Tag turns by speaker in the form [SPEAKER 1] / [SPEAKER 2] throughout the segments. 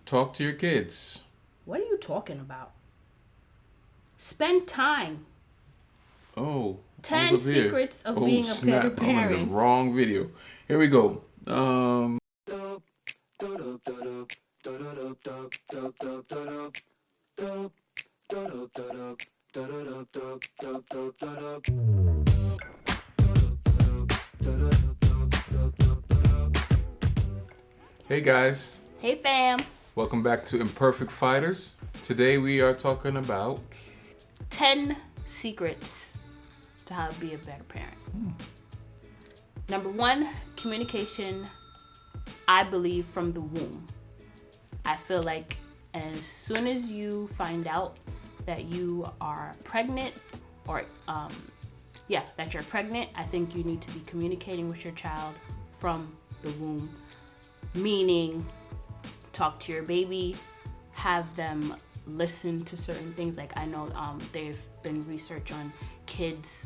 [SPEAKER 1] Talk to your kids.
[SPEAKER 2] What are you talking about? Spend time.
[SPEAKER 1] Oh.
[SPEAKER 2] 10 secrets of being a better parent.
[SPEAKER 1] I'm in the wrong video. Here we go. Hey guys.
[SPEAKER 2] Hey fam.
[SPEAKER 1] Welcome back to Imperfect Fighters. Today we are talking about
[SPEAKER 2] 10 secrets to how to be a better parent. Number 1, communication, I believe, from the womb. I feel like as soon as you find out that you are pregnant or that you're pregnant, I think you need to be communicating with your child from the womb. Meaning, talk to your baby, have them listen to certain things. Like I know there've been research on kids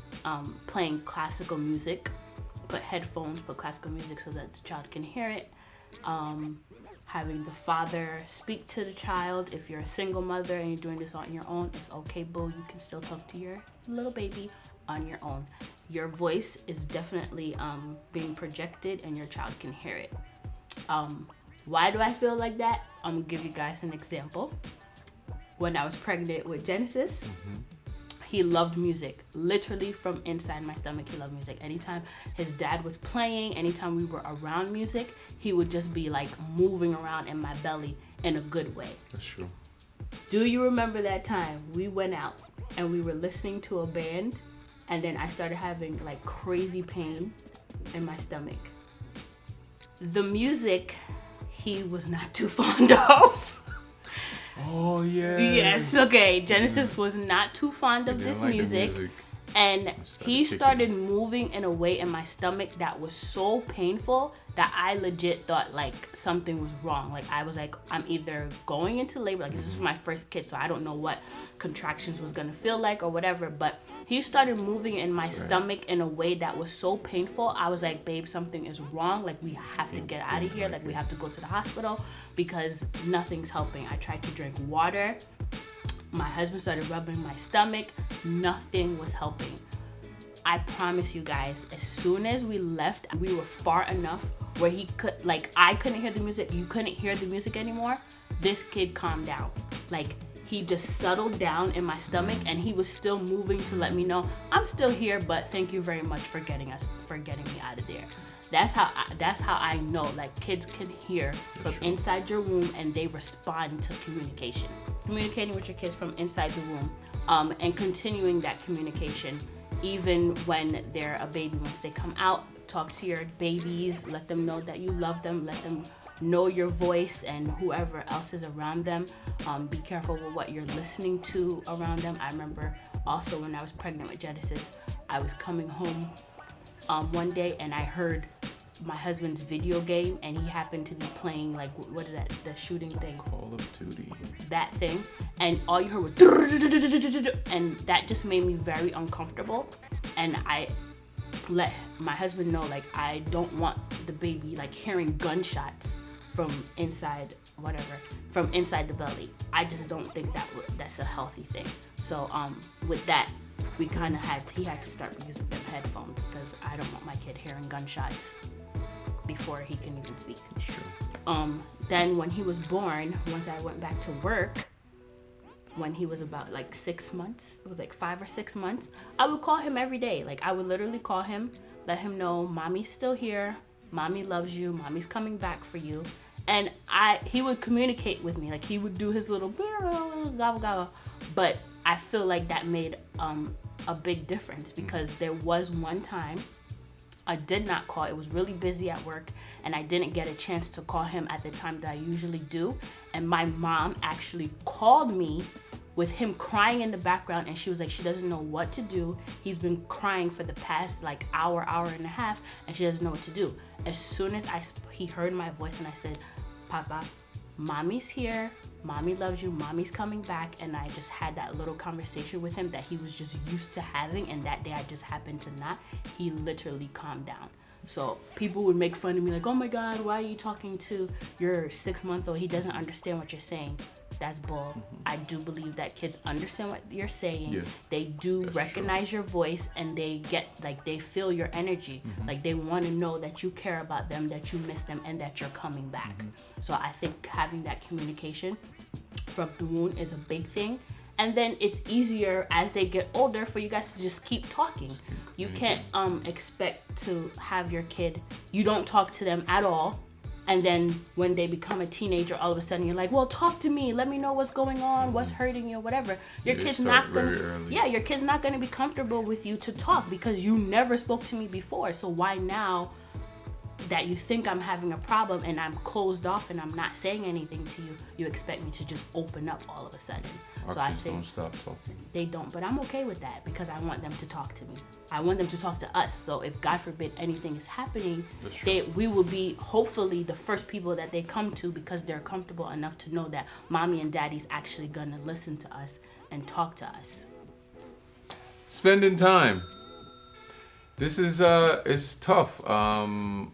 [SPEAKER 2] playing classical music, put classical music so that the child can hear it. Having the father speak to the child. If you're a single mother and you're doing this on your own, it's okay, boo. You can still talk to your little baby on your own. Your voice is definitely being projected and your child can hear it. Why do I feel like that? I'm gonna give you guys an example. When I was pregnant with Genesis, he loved music. Literally from inside my stomach, he loved music. Anytime his dad was playing, anytime we were around music, he would just be like moving around in my belly in a good way.
[SPEAKER 1] That's true.
[SPEAKER 2] Do you remember that time we went out and we were listening to a band and then I started having like crazy pain in my stomach? The music he was not too fond of.
[SPEAKER 1] Oh, yeah.
[SPEAKER 2] Yes, okay. Genesis was not too fond of this music. And he started moving in a way in my stomach that was so painful that I legit thought like something was wrong. Like I was like, I'm either going into labor, like this was my first kid, so I don't know what contractions was gonna feel like or whatever, but he started moving in my stomach in a way that was so painful. I was like, babe, something is wrong. Like we have to get out of here. Like we have to go to the hospital because nothing's helping. I tried to drink water. My husband started rubbing my stomach. Nothing was helping. I promise you guys, as soon as we left, we were far enough where he could, like, I couldn't hear the music. You couldn't hear the music anymore. This kid calmed down. Like, he just settled down in my stomach and he was still moving to let me know, I'm still here, but thank you very much for getting me out of there. That's how I know, like, kids can hear from inside your womb and they respond to communication. Communicating with your kids from inside the womb, and continuing that communication even when they're a baby. Once they come out, talk to your babies, let them know that you love them, let them know your voice and whoever else is around them. Be careful with what you're listening to around them. I remember also when I was pregnant with Genesis, I was coming home one day and I heard my husband's video game and he happened to be playing like, what is that, the shooting thing?
[SPEAKER 1] Call of Duty.
[SPEAKER 2] That thing. And all you heard was and that just made me very uncomfortable. And I let my husband know, like, I don't want the baby like hearing gunshots from inside the belly. I just don't think that's a healthy thing. So with that, he had to start using them headphones because I don't want my kid hearing gunshots before he can even speak.
[SPEAKER 1] True.
[SPEAKER 2] Then when he was born, once I went back to work, when he was about like 6 months, it was like 5 or 6 months, I would call him every day. Like I would literally call him, let him know mommy's still here, mommy loves you, mommy's coming back for you. And he would communicate with me, like he would do his little gobble gobble, but I feel like that made a big difference because there was one time I did not call. It was really busy at work and I didn't get a chance to call him at the time that I usually do. And my mom actually called me with him crying in the background and she was like, she doesn't know what to do. He's been crying for the past like hour and a half and she doesn't know what to do. As soon as he heard my voice and I said, Papa, mommy's here, mommy loves you, mommy's coming back. And I just had that little conversation with him that he was just used to having, and that day I just happened to not. He literally calmed down. So people would make fun of me like, oh my God, why are you talking to your 6-month-old? He doesn't understand what you're saying. That's bull. I do believe that kids understand what you're saying.
[SPEAKER 1] Yeah,
[SPEAKER 2] they do recognize your voice, and they get like they feel your energy. Like they want to know that you care about them, that you miss them, and that you're coming back. So I think having that communication from the womb is a big thing. And then it's easier as they get older for you guys to just keep talking. You can't expect to have your kid, you don't talk to them at all. And then when they become a teenager, all of a sudden you're like, well, talk to me. Let me know what's going on, what's hurting you, whatever. Your kid's not your kid's not gonna be comfortable with you to talk because you never spoke to me before. So why now that you think I'm having a problem and I'm closed off and I'm not saying anything to you, you expect me to just open up all of a sudden?
[SPEAKER 1] Our
[SPEAKER 2] so I
[SPEAKER 1] kids
[SPEAKER 2] think
[SPEAKER 1] don't stop talking.
[SPEAKER 2] They don't, but I'm okay with that because I want them to talk to me. I want them to talk to us. So if God forbid anything is happening, we will be hopefully the first people that they come to because they're comfortable enough to know that mommy and daddy's actually gonna listen to us and talk to us.
[SPEAKER 1] Spending time. This is tough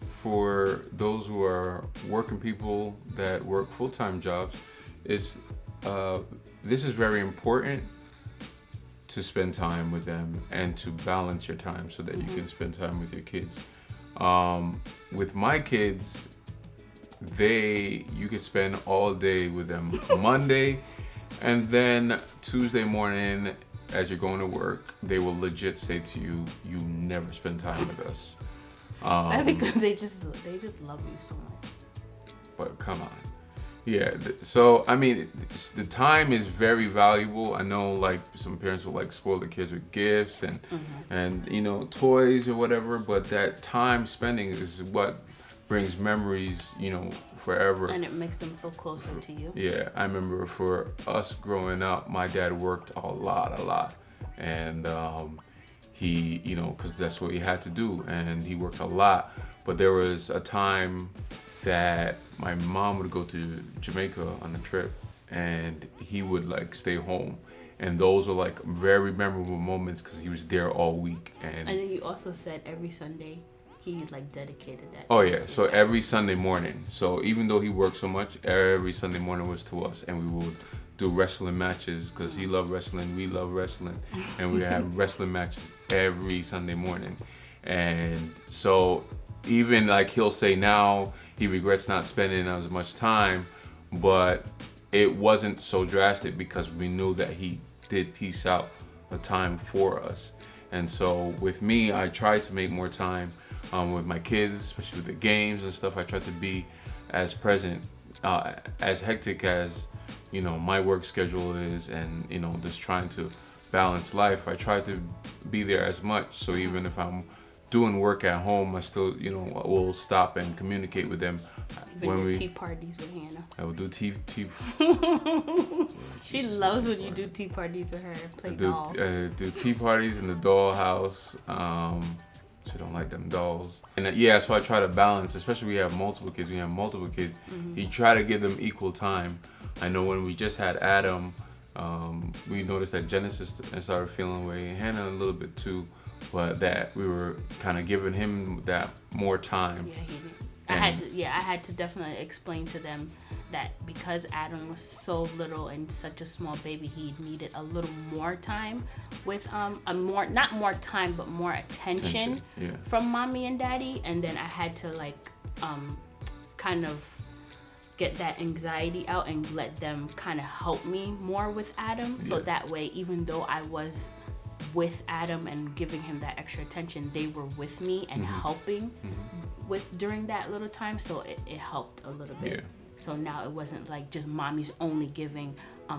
[SPEAKER 1] for those who are working people that work full-time jobs. This is very important to spend time with them and to balance your time so that you can spend time with your kids. With my kids, you could spend all day with them Monday, and then Tuesday morning as you're going to work, they will legit say to you, you never spend time with us.
[SPEAKER 2] Because they just love you so much.
[SPEAKER 1] But come on. Yeah, so I mean, the time is very valuable. I know like some parents will like spoil the kids with gifts and you know, toys or whatever, but that time spending is what brings memories, you know, forever.
[SPEAKER 2] And it makes them feel closer to you.
[SPEAKER 1] Yeah, I remember for us growing up, my dad worked a lot. And he, you know, because that's what he had to do. And he worked a lot. But there was a time that my mom would go to Jamaica on a trip and he would like stay home. And those were like very memorable moments because he was there all week. And
[SPEAKER 2] then you also said every Sunday he like dedicated that.
[SPEAKER 1] Oh yeah, so every Sunday morning. So even though he worked so much, every Sunday morning was to us, and we would do wrestling matches because he loved wrestling, we love wrestling, and we have wrestling matches every Sunday morning. And so even like he'll say now he regrets not spending as much time, but it wasn't so drastic because we knew that he did piece out a time for us. And so with me, I try to make more time with my kids, especially with the games and stuff. I try to be as present, as hectic as, you know, my work schedule is, and, you know, just trying to balance life. I try to be there as much. So even if I'm doing work at home, I still, you know, will stop and communicate with them.
[SPEAKER 2] When we tea parties with Hannah.
[SPEAKER 1] I will do tea.
[SPEAKER 2] She loves when you do tea parties with her. Play dolls.
[SPEAKER 1] Do tea parties in the dollhouse. She don't like them dolls. And so I try to balance, especially we have multiple kids. You try to give them equal time. I know when we just had Adam, we noticed that Genesis started feeling away, Hannah a little bit too, but that we were kind of giving him that more time.
[SPEAKER 2] Yeah, he did. I had to definitely explain to them that because Adam was so little and such a small baby, he needed a little more time with not more time but more attention from mommy and daddy. And then I had to like kind of get that anxiety out and let them kind of help me more with Adam. So that way, even though I was with Adam and giving him that extra attention, they were with me and helping with during that little time. So it helped a little bit. So now it wasn't like just mommy's only giving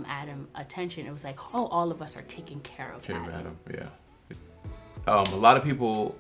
[SPEAKER 2] Adam attention. It was like, oh, all of us are taking care of Adam.
[SPEAKER 1] A lot of people,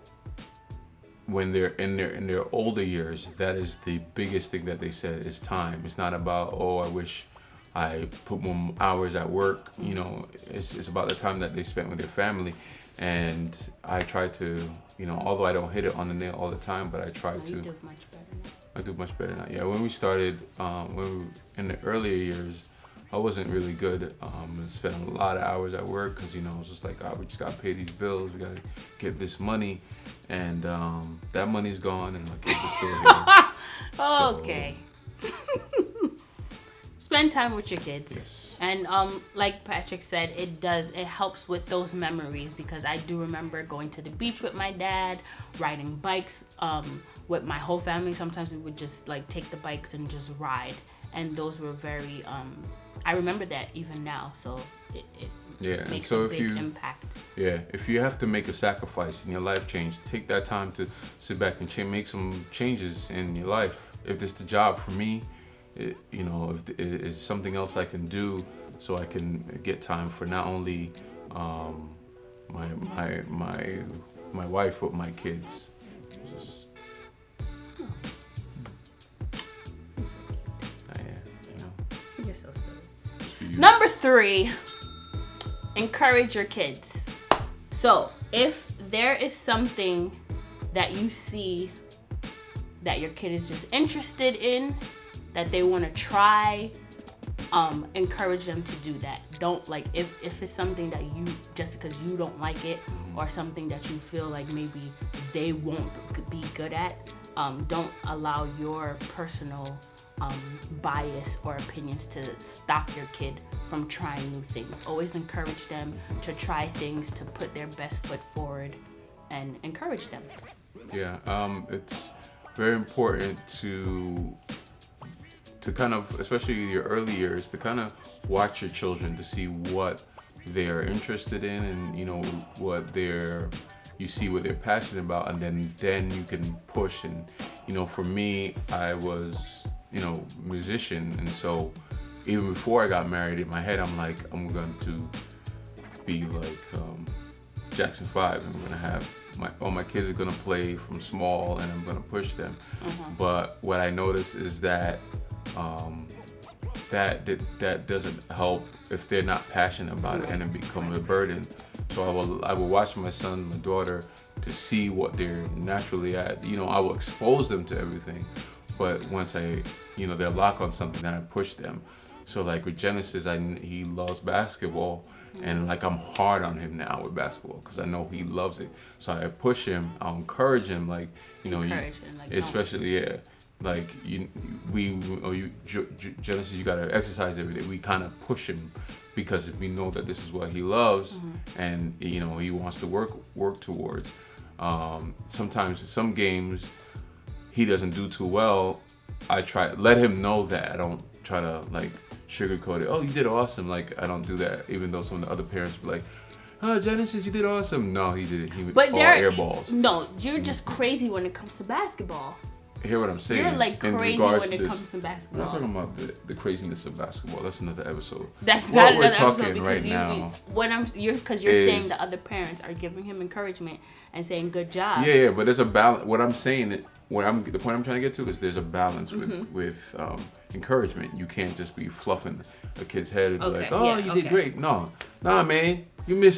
[SPEAKER 1] when they're in their older years, that is the biggest thing that they said is time. It's not about, oh, I wish I put more hours at work. You know, it's about the time that they spent with their family. And I try to, you know, although I don't hit it on the nail all the time, but I try to.
[SPEAKER 2] You do much better now.
[SPEAKER 1] I do much better now. Yeah, when we started, in the earlier years, I wasn't really good. I spent a lot of hours at work because, I was just like, we just got to pay these bills. We got to get this money. And that money's gone and my kids are still here.
[SPEAKER 2] Okay. Spend time with your kids.
[SPEAKER 1] Yes.
[SPEAKER 2] And like Patrick said, it helps with those memories, because I do remember going to the beach with my dad, riding bikes with my whole family. Sometimes we would just like take the bikes and just ride. And those were very, I remember that even now. So it makes a big impact.
[SPEAKER 1] Yeah, if you have to make a sacrifice in your life change, take that time to sit back and make some changes in your life. If this is the job for me, if it's something else I can do, so I can get time for not only my wife but my kids.
[SPEAKER 2] You're so silly. Number 3, encourage your kids. So if there is something that you see that your kid is just interested in, that they want to try, encourage them to do that. Don't if it's something that you, just because you don't like it, or something that you feel like maybe they won't be good at, don't allow your personal bias or opinions to stop your kid from trying new things. Always encourage them to try things, to put their best foot forward, and encourage them.
[SPEAKER 1] Yeah, it's very important to kind of, especially your early years, to kind of watch your children to see what they're interested in, and what you see what they're passionate about, and then you can push. And for me, I was musician, and so even before I got married, in my head I'm like, I'm going to be like Jackson 5, and I'm gonna have all my kids are gonna play from small, and I'm gonna push them. But what I noticed is that that doesn't help if they're not passionate about it, and it becomes a burden. So I will watch my son, my daughter, to see what they're naturally at. I will expose them to everything, but once they're locked on something, then I push them. So like with Genesis, he loves basketball, and like I'm hard on him now with basketball because I know he loves it. So I push him, I'll encourage him, especially Genesis, you gotta exercise every day. We kind of push him because we know that this is what he loves, and he wants to work towards. Sometimes some games he doesn't do too well. I try let him know that. I don't try to sugarcoat it. Oh, you did awesome. I don't do that, even though some of the other parents be like, oh, Genesis, you did awesome. No, he did it. He all air balls.
[SPEAKER 2] No, you're just crazy when it comes to basketball.
[SPEAKER 1] Hear what I'm saying?
[SPEAKER 2] You're crazy when it comes to basketball.
[SPEAKER 1] We're not talking about the craziness of basketball. That's another episode.
[SPEAKER 2] That's not
[SPEAKER 1] what
[SPEAKER 2] another
[SPEAKER 1] we're
[SPEAKER 2] episode
[SPEAKER 1] talking right now.
[SPEAKER 2] You're saying the other parents are giving him encouragement and saying good job.
[SPEAKER 1] Yeah, but there's a balance. What I'm saying, the point I'm trying to get to is there's a balance with encouragement. You can't just be fluffing a kid's head and be like, oh, you did great. No, man, you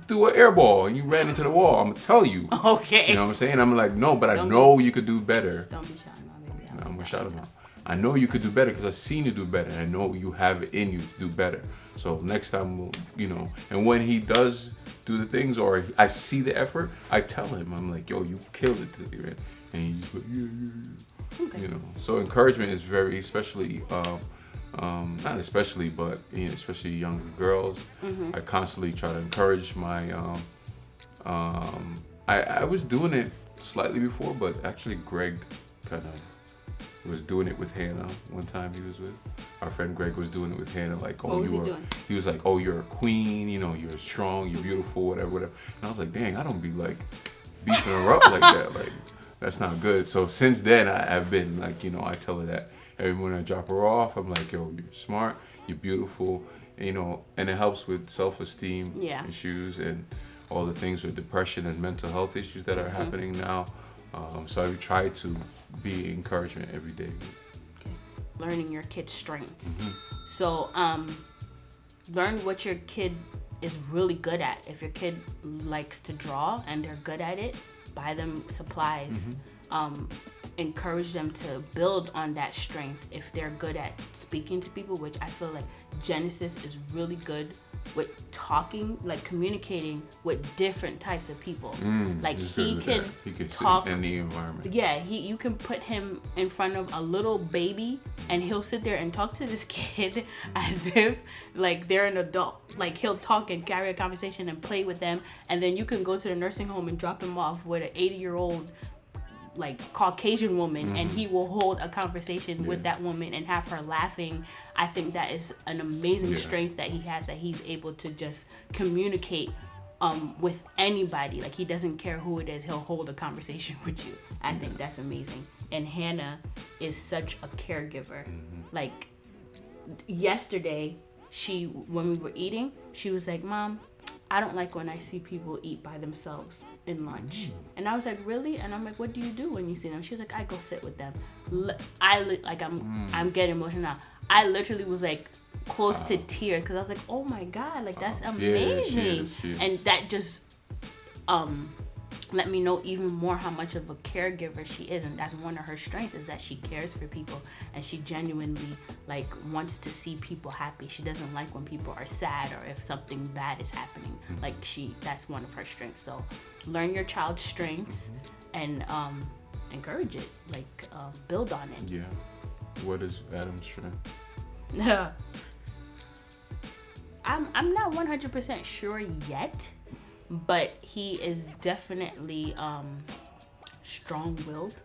[SPEAKER 1] threw an air ball and you ran into the wall. I'm gonna tell you.
[SPEAKER 2] Okay.
[SPEAKER 1] You know what I'm saying? I'm like, no, but I know you could do better.
[SPEAKER 2] Don't be shouting my baby out.
[SPEAKER 1] I'm gonna shout him out. I know you could do better because I've seen you do better. And I know you have it in you to do better. So next time, and when he does do the things or I see the effort, I tell him, I'm like, yo, you killed it today, right? And he's just like, yeah. Okay. So encouragement is very, especially, not especially, but especially younger girls. I constantly try to encourage my, I was doing it slightly before, but actually Greg kind of was doing it with Hannah one time he was with. Our friend Greg was doing it with Hannah, he was like, oh, you're a queen, you're strong, you're beautiful, whatever. And I was like, dang, I don't be beefing her up like that. That's not good. So since then I've been I tell her that. Every morning I drop her off, I'm like, yo, you're smart, you're beautiful, and it helps with self-esteem issues and all the things with depression and mental health issues that are happening now. So I try to be encouragement every day.
[SPEAKER 2] Okay. Learning your kid's strengths. So learn what your kid is really good at. If your kid likes to draw and they're good at it, buy them supplies. encourage them to build on that strength if they're good at speaking to people, which I feel like Genesis is really good with talking, like communicating with different types of people. Like he can talk
[SPEAKER 1] in any environment.
[SPEAKER 2] Yeah, you can put him in front of a little baby and he'll sit there and talk to this kid as if like they're an adult. Like he'll talk and carry a conversation and play with them, and then you can go to the nursing home and drop him off with an 80-year-old like Caucasian woman, and he will hold a conversation with that woman and have her laughing. I think that is an amazing strength that he has, that he's able to just communicate with anybody. Like he doesn't care who it is, he'll hold a conversation with you. I think that's amazing. And Hannah is such a caregiver. Like yesterday, when we were eating, she was like, "Mom, I don't like when I see people eat by themselves in lunch." And I was like, "Really?" And I'm like, "What do you do when you see them?" She was like, "I go sit with them." I'm getting emotional now. I literally was like close to tears because I was like, "Oh my God, like that's amazing."
[SPEAKER 1] She is.
[SPEAKER 2] And that just let me know even more how much of a caregiver she is, and that's one of her strengths, is that she cares for people and she genuinely like wants to see people happy. She doesn't like when people are sad or if something bad is happening. Like that's one of her strengths. So learn your child's strengths and encourage it, like build on it.
[SPEAKER 1] Yeah. What is Adam's strength?
[SPEAKER 2] I'm not 100% sure yet, but he is definitely strong-willed.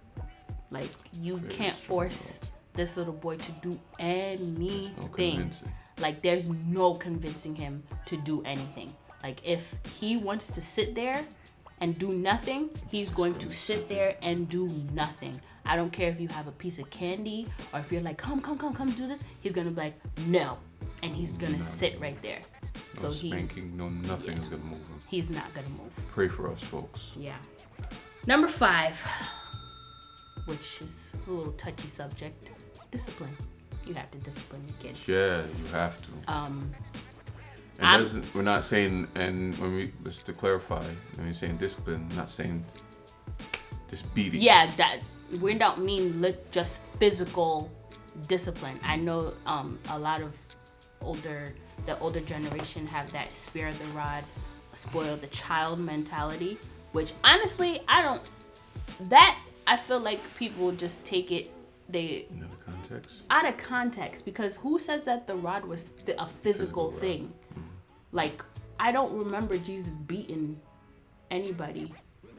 [SPEAKER 2] Like you can't force this little boy to do anything. Like there's no convincing him to do anything. Like if he wants to sit there and do nothing, he's going to sit there and do nothing. I don't care if you have a piece of candy or if you're like, come do this. He's gonna be like, no, and he's gonna sit right there.
[SPEAKER 1] No spanking, nothing is gonna move him.
[SPEAKER 2] He's not gonna move.
[SPEAKER 1] Pray for us, folks.
[SPEAKER 2] Yeah. Number 5, which is a little touchy subject, discipline. You have to discipline your kids.
[SPEAKER 1] Yeah, you have to. We're not saying, and just to clarify, when we're saying discipline, not saying just beating.
[SPEAKER 2] Yeah, that we don't mean just physical discipline. I know a lot of the older generation have that spare the rod, spoil the child mentality, which honestly I feel like people just take it out of context, because who says that the rod was a physical thing? Like I don't remember Jesus beating anybody,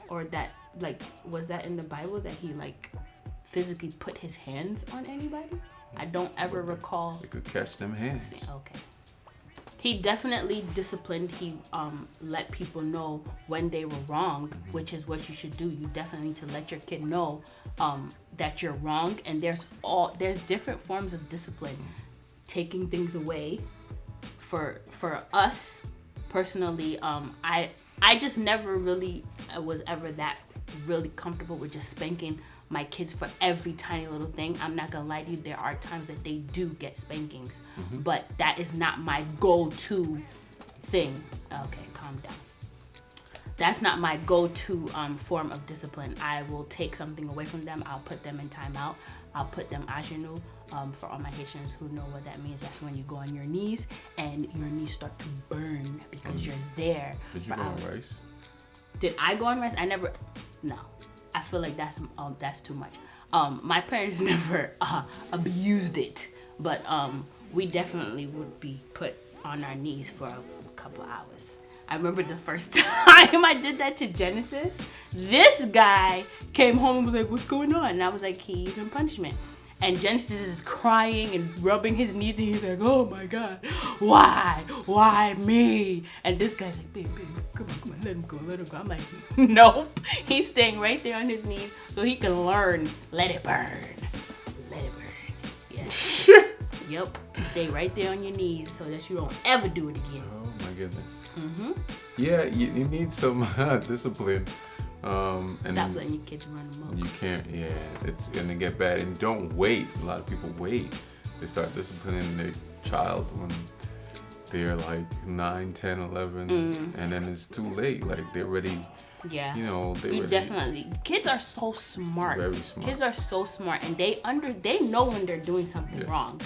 [SPEAKER 2] or that like was that in the Bible that he like physically put his hands on anybody? I don't ever recall.
[SPEAKER 1] They could catch them hands.
[SPEAKER 2] Okay. He definitely disciplined. He let people know when they were wrong, which is what you should do. You definitely need to let your kid know that you're wrong. And there's different forms of discipline. Taking things away. For us personally, I just never really was ever that really comfortable with just spanking my kids for every tiny little thing. I'm not gonna lie to you, there are times that they do get spankings, but that is not my go-to thing. Okay, calm down. That's not my go-to form of discipline. I will take something away from them. I'll put them in timeout. I'll put them à genoux. For all my Haitians who know what that means, that's when you go on your knees and your knees start to burn because you're there.
[SPEAKER 1] Did you go on rice?
[SPEAKER 2] Did I go on rice? No. I feel like that's too much. My parents never abused it, but we definitely would be put on our knees for a couple hours. I remember the first time I did that to Genesis. This guy came home and was like, "What's going on?" And I was like, "He's in punishment." And Genesis is crying and rubbing his knees, and he's like, "Oh my God, why me?" And this guy's like, babe, come on, let him go. I'm like, nope, he's staying right there on his knees so he can learn. Let it burn. Yes. Yep, stay right there on your knees so that you don't ever do it again.
[SPEAKER 1] Oh my goodness. Yeah, you need some discipline. And
[SPEAKER 2] stop letting your kids run amok.
[SPEAKER 1] You can't, it's gonna get bad. And don't wait. A lot of people wait. They start disciplining their child when they're like 9, 10, 11, and then it's too late. Like they're already
[SPEAKER 2] Yeah.
[SPEAKER 1] You know,
[SPEAKER 2] definitely. Kids are so smart.
[SPEAKER 1] Very smart.
[SPEAKER 2] Kids are so smart, and they know when they're doing something wrong.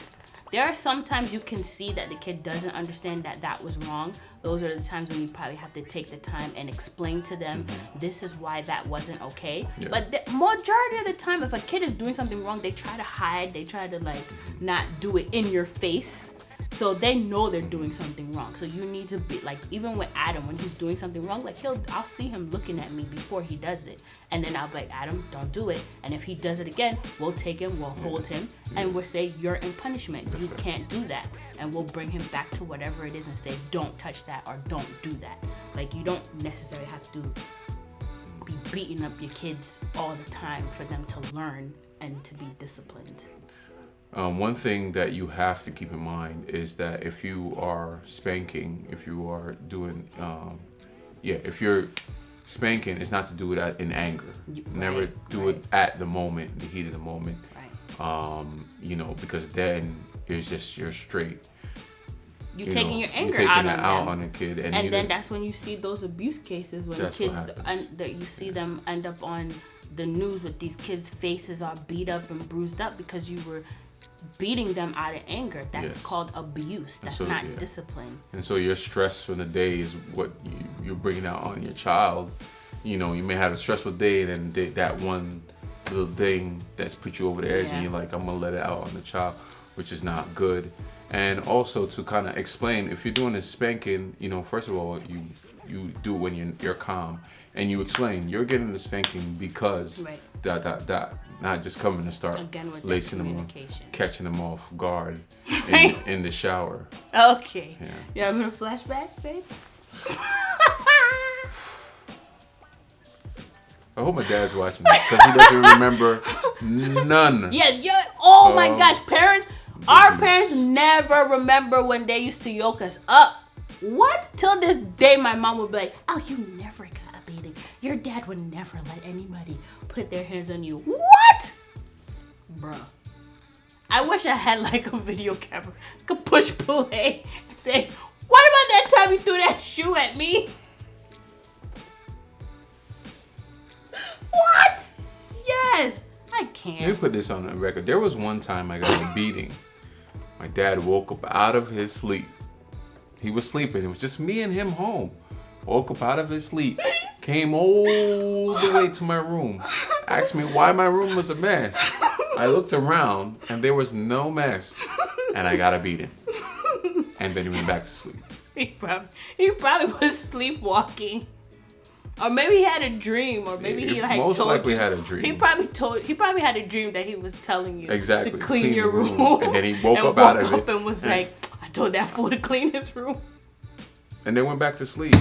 [SPEAKER 2] There are some times you can see that the kid doesn't understand that was wrong. Those are the times when you probably have to take the time and explain to them, this is why that wasn't okay. Yeah. But the majority of the time, if a kid is doing something wrong, they try to hide. They try to like not do it in your face. So they know they're doing something wrong. So you need to be like, even with Adam, when he's doing something wrong, like I'll see him looking at me before he does it. And then I'll be like, Adam, don't do it. And if he does it again, we'll take him, we'll hold him, and we'll say, you're in punishment. You can't do that. And we'll bring him back to whatever it is and say, don't touch that or don't do that. Like, you don't necessarily have to be beating up your kids all the time for them to learn and to be disciplined.
[SPEAKER 1] One thing that you have to keep in mind is that if you are spanking, if you are doing, if you're spanking, it's not to do it in anger. Never do it at the moment, the heat of the moment. Right. Because then it's just you're straight. You're taking your anger out on a kid,
[SPEAKER 2] and then that's when you see those abuse cases when kids that you see them end up on the news with these kids' faces all beat up and bruised up because you were beating them out of anger. That's called abuse. That's not discipline.
[SPEAKER 1] And so your stress from the day is what you're bringing out on your child. You may have a stressful day, and then that one little thing that's put you over the edge, and you're like, I'm gonna let it out on the child, which is not good. And also to kind of explain, if you're doing this spanking, first of all, you do it when you're calm, and you explain you're getting the spanking because not just coming to start lacing them on, catching them off guard in the shower.
[SPEAKER 2] Okay. Yeah. You having a flashback, babe?
[SPEAKER 1] I hope my dad's watching this because he doesn't remember none.
[SPEAKER 2] Yeah. Oh my gosh, our parents never remember when they used to yoke us up. What? Till this day, my mom would be like, "Oh, you never got a beating. Your dad would never let anybody put their hands on you." What? Bruh. I wish I had like a video camera. I could push play and say, "What about that time you threw that shoe at me?" What? Yes. I can't.
[SPEAKER 1] Let me put this on the record. There was one time I got a beating. My dad woke up out of his sleep. He was sleeping. It was just me and him home. Woke up out of his sleep. Came all the way to my room. Asked me why my room was a mess. I looked around and there was no mess. And I got a beating. And then he went back to sleep.
[SPEAKER 2] He probably was sleepwalking. Or maybe he had a dream, or maybe he
[SPEAKER 1] most likely had a dream.
[SPEAKER 2] He probably had a dream that he was telling you to clean your room.
[SPEAKER 1] And then he woke up out of it
[SPEAKER 2] and was like, I told that fool to clean his room.
[SPEAKER 1] And then went back to sleep.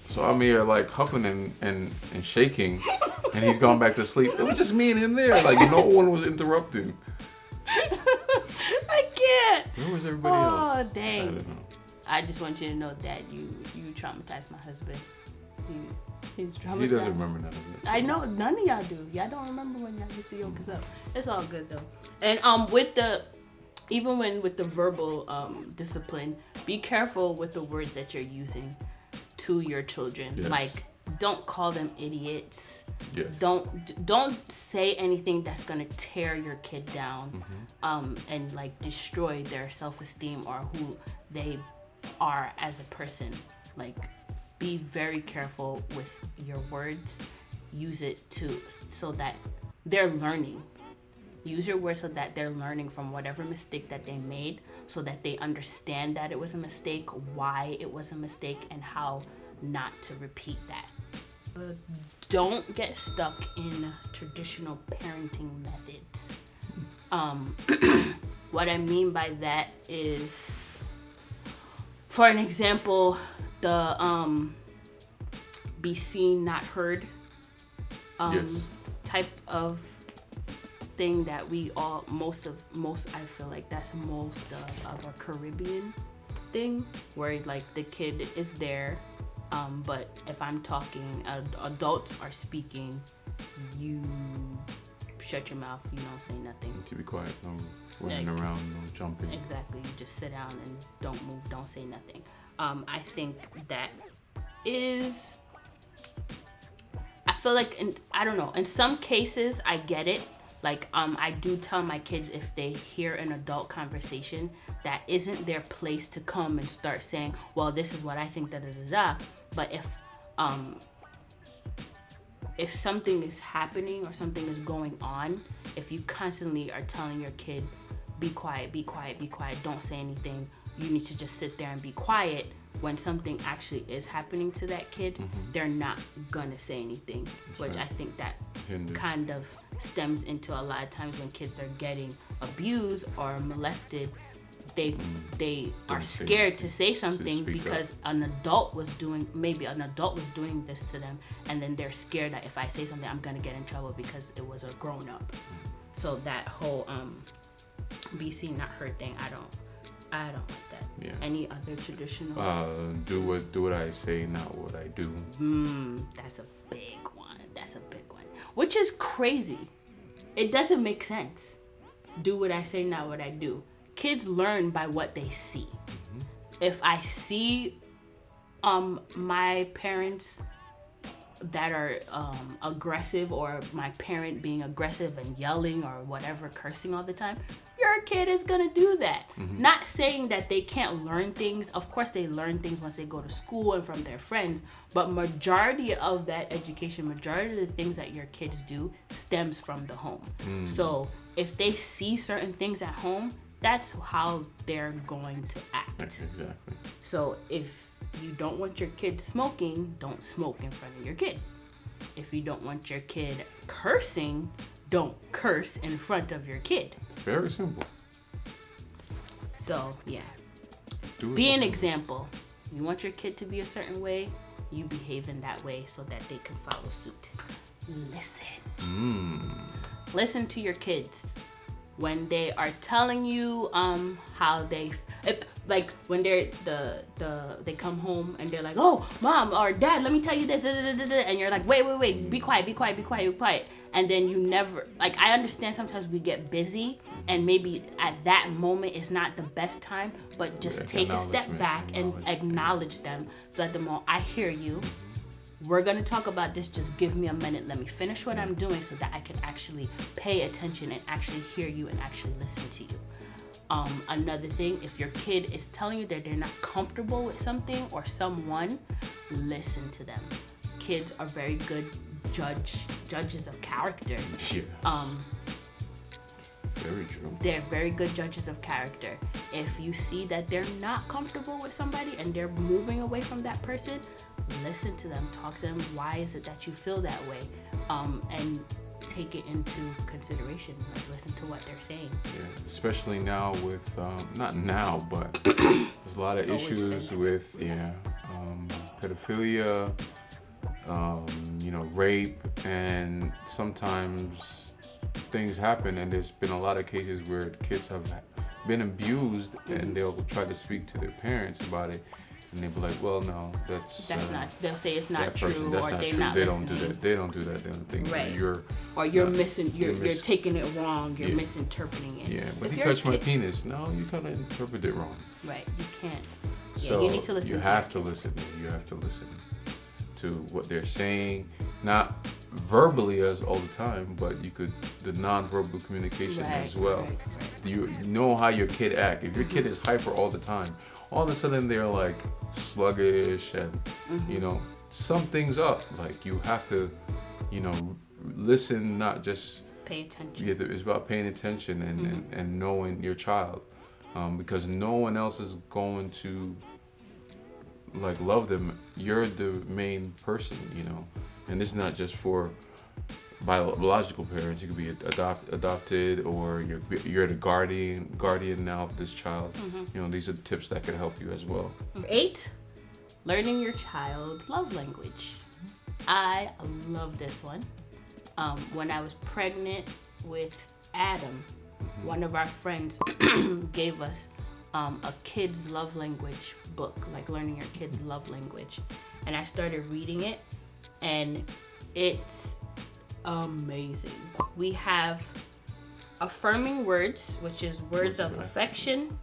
[SPEAKER 1] So I'm here like huffing and shaking, and he's gone back to sleep. It was just me and him there, like no one was interrupting.
[SPEAKER 2] I can't.
[SPEAKER 1] Where was everybody else?
[SPEAKER 2] Oh dang! I don't know. I just want you to know that you traumatized my husband. He's traumatized.
[SPEAKER 1] He doesn't remember none of it.
[SPEAKER 2] So. I know none of y'all do. Y'all don't remember when y'all used to yoke us up. It's all good though. And with the verbal discipline, be careful with the words that you're using to your children. Yes. Like, don't call them idiots. Yes. Don't say anything that's gonna tear your kid down, and like destroy their self-esteem or who they are as a person. Like, be very careful with your words. Use it so that they're learning. Use your words so that they're learning from whatever mistake that they made, so that they understand that it was a mistake, why it was a mistake, and how not to repeat that. Don't get stuck in traditional parenting methods. What I mean by that is, for an example, the be seen, not heard type of thing that we all most I feel like that's most of a Caribbean thing, where like the kid is there, but if I'm talking, adults are speaking, you shut your mouth, you don't say nothing.
[SPEAKER 1] To be quiet, no running around, no jumping.
[SPEAKER 2] Exactly, you just sit down and don't move, don't say nothing. I think that is feel like, I don't know, in some cases I get it. Like, I do tell my kids if they hear an adult conversation that isn't their place to come and start saying, well, this is what I think, da-da-da-da. But if something is happening or something is going on, if you constantly are telling your kid, be quiet, be quiet, be quiet, don't say anything, you need to just sit there and be quiet, when something actually is happening to that kid, they're not gonna say anything. That's which right. I think that kind of stems into a lot of times when kids are getting abused or molested, they are scared to say something because an adult was doing this to them, and then they're scared that if I say something, I'm gonna get in trouble because it was a grown up. So that whole be seen not heard thing, I don't like that. Yeah. Any other traditional?
[SPEAKER 1] Do what I say, not what I do.
[SPEAKER 2] That's a big one. Which is crazy. It doesn't make sense. Do what I say, not what I do. Kids learn by what they see. If I see my parents that are aggressive, or my parent being aggressive and yelling or whatever, cursing all the time, your kid is gonna do that. Not saying that they can't learn things. Of course they learn things once they go to school and from their friends, but majority of that education, majority of the things that your kids do stems from the home. So if they see certain things at home, that's how they're going to act.
[SPEAKER 1] Exactly.
[SPEAKER 2] So if you don't want your kid smoking, don't smoke in front of your kid. If you don't want your kid cursing, don't curse in front of your kid.
[SPEAKER 1] Very simple.
[SPEAKER 2] So, yeah. Be an example. You want your kid to be a certain way, you behave in that way so that they can follow suit. Listen. Listen to your kids. When they are telling you how when they're they come home and they're like, oh, mom or dad, let me tell you this, and you're like, wait, be quiet, and then you never, like, I understand sometimes we get busy and maybe at that moment is not the best time, but just take a step back and acknowledge them, so let them know, I hear you. We're going to talk about this. Just give me a minute. Let me finish what I'm doing so that I can actually pay attention and actually hear you and actually listen to you. Another thing, if your kid is telling you that they're not comfortable with something or someone, listen to them. Kids are very good judges of character.
[SPEAKER 1] Yes. Very true.
[SPEAKER 2] They're very good judges of character. If you see that they're not comfortable with somebody and they're moving away from that person, listen to them, talk to them. Why is it that you feel that way? And take it into consideration. Like, listen to what they're saying.
[SPEAKER 1] Yeah, especially now with, not now, but there's a lot of issues with, pedophilia, rape, and sometimes things happen, and there's been a lot of cases where kids have been abused, and they'll try to speak to their parents about it, and they'll be like, well, no, that's
[SPEAKER 2] not, they'll say it's not true,
[SPEAKER 1] that's
[SPEAKER 2] or
[SPEAKER 1] not
[SPEAKER 2] they're
[SPEAKER 1] true.
[SPEAKER 2] not
[SPEAKER 1] They
[SPEAKER 2] listening.
[SPEAKER 1] They don't do that. They don't think
[SPEAKER 2] right.
[SPEAKER 1] You're
[SPEAKER 2] you're taking it wrong, you're misinterpreting it.
[SPEAKER 1] Yeah, but if you touch my penis, no, you kind of interpret it wrong.
[SPEAKER 2] Right, you can't.
[SPEAKER 1] So
[SPEAKER 2] you need to listen.
[SPEAKER 1] You have to listen to what they're saying, not verbally as all the time, but the non-verbal communication as well. Right. You know how your kid act. If your kid is hyper all the time, all of a sudden they're like sluggish and something's up. Like, you have to listen, not just
[SPEAKER 2] pay attention.
[SPEAKER 1] It's about paying attention and knowing your child, because no one else is going to love them. You're the main person, and this is not just for biological parents. You could be adopted, or you're the guardian now of this child. These are the tips that could help you as well.
[SPEAKER 2] 8, learning your child's love language. I love this one. When I was pregnant with Adam, one of our friends gave us a kid's love language book, like learning your kid's love language. And I started reading it, and it's amazing. We have affirming words, which is words of affection.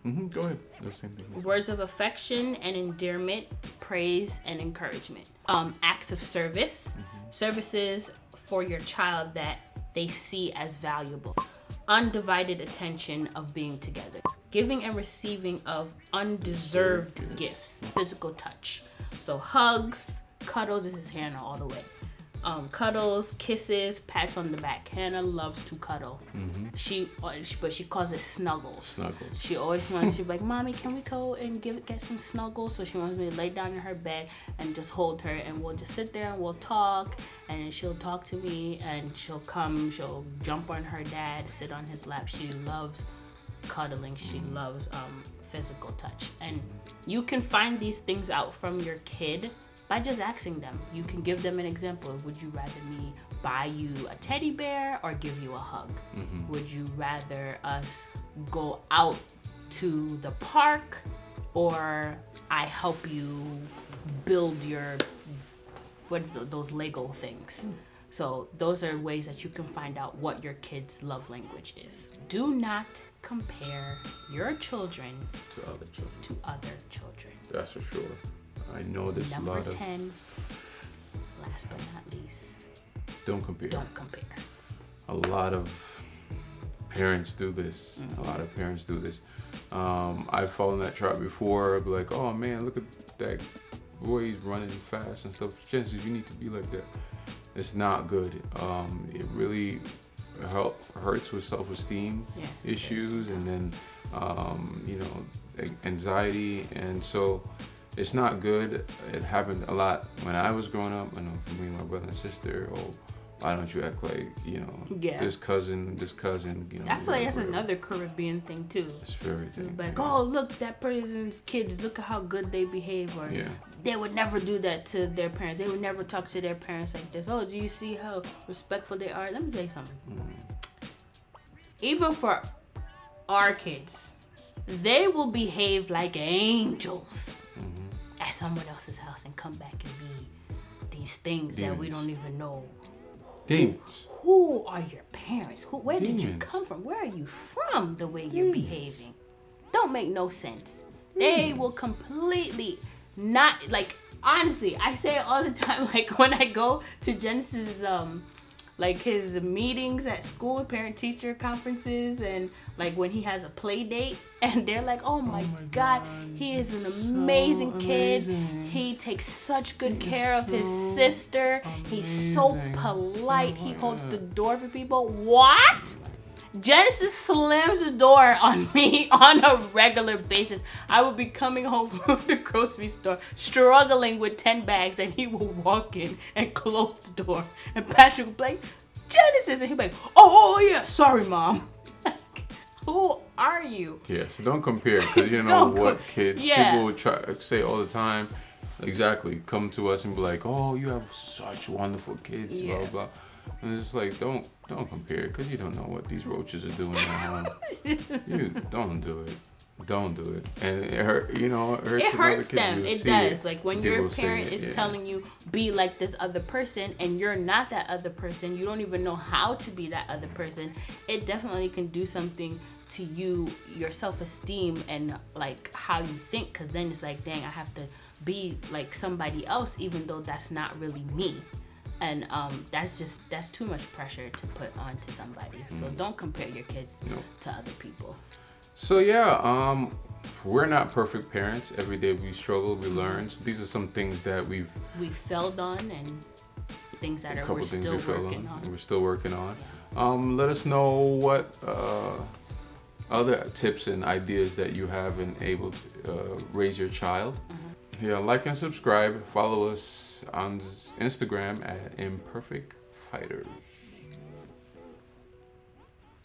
[SPEAKER 1] Go ahead. The same thing.
[SPEAKER 2] Words of affection and endearment, praise and encouragement. Acts of service, services for your child that they see as valuable. Undivided attention of being together. Giving and receiving of undeserved gifts. Physical touch. So hugs, cuddles, this is Hannah all the way. Cuddles, kisses, pats on the back. Hannah loves to cuddle. But she calls it snuggles. She always wants to be like, Mommy, can we go and get some snuggles? So she wants me to lay down in her bed and just hold her, and we'll just sit there and we'll talk, and she'll talk to me, and she'll jump on her dad, sit on his lap. She loves cuddling. She loves physical touch. And you can find these things out from your kid by just asking them. You can give them an example. Would you rather me buy you a teddy bear or give you a hug? Would you rather us go out to the park, or I help you build those Lego things? So those are ways that you can find out what your kid's love language is. Do not compare your children
[SPEAKER 1] to other children. That's for sure. I know there's a lot of...
[SPEAKER 2] Number 10, last but not least,
[SPEAKER 1] don't compare. A lot of parents do this. I've fallen that trap before. I'd be like, oh man, look at that boy, he's running fast and stuff. Genesis, you need to be like that. It's not good. It really hurts with self-esteem issues, and then anxiety, and so it's not good. It happened a lot when I was growing up. I know for me and my brother and sister, why don't you act like, this cousin, I
[SPEAKER 2] feel like that's another Caribbean thing too.
[SPEAKER 1] It's very thing.
[SPEAKER 2] Like, oh, look, that person's kids, look at how good they behave. Or they would never do that to their parents. They would never talk to their parents like this. Oh, do you see how respectful they are? Let me tell you something. Even for our kids, they will behave like angels at someone else's house and come back and be these things that we don't even know.
[SPEAKER 1] Demons.
[SPEAKER 2] Who are your parents? Where did you come from? Where are you from? The way you're behaving don't make no sense. They will completely not, like, honestly, I say it all the time. Like when I go to Genesis, like his meetings at school, parent-teacher conferences, and like when he has a play date, and they're like, oh my God, he is an amazing kid. He takes such good care of his sister. He's so polite. He holds the door for people. What? Genesis slams the door on me on a regular basis. I would be coming home from the grocery store, struggling with 10 bags, and he will walk in and close the door. And Patrick would be like, Genesis, and he'd be like, oh yeah, sorry, Mom. Who are you?
[SPEAKER 1] Yeah, so don't compare, because you know what kids, people would try say all the time. Exactly, come to us and be like, oh, you have such wonderful kids, blah, blah. And it's like, don't compare, because you don't know what these roaches are doing at home. You don't do it. Don't do it. And it hurts. It hurts them.
[SPEAKER 2] It does. Like when your parent is telling you be like this other person, and you're not that other person, you don't even know how to be that other person. It definitely can do something to your self-esteem, and like how you think, because then it's like, dang, I have to be like somebody else, even though that's not really me. And that's too much pressure to put onto somebody. So don't compare your kids to other people.
[SPEAKER 1] So we're not perfect parents. Every day we struggle, we learn. So these are some things that we
[SPEAKER 2] failed on, and things that we're still working on.
[SPEAKER 1] We're still working on. Let us know what other tips and ideas that you have and able to raise your child. Like and subscribe. Follow us on Instagram at Imperfect Fighters.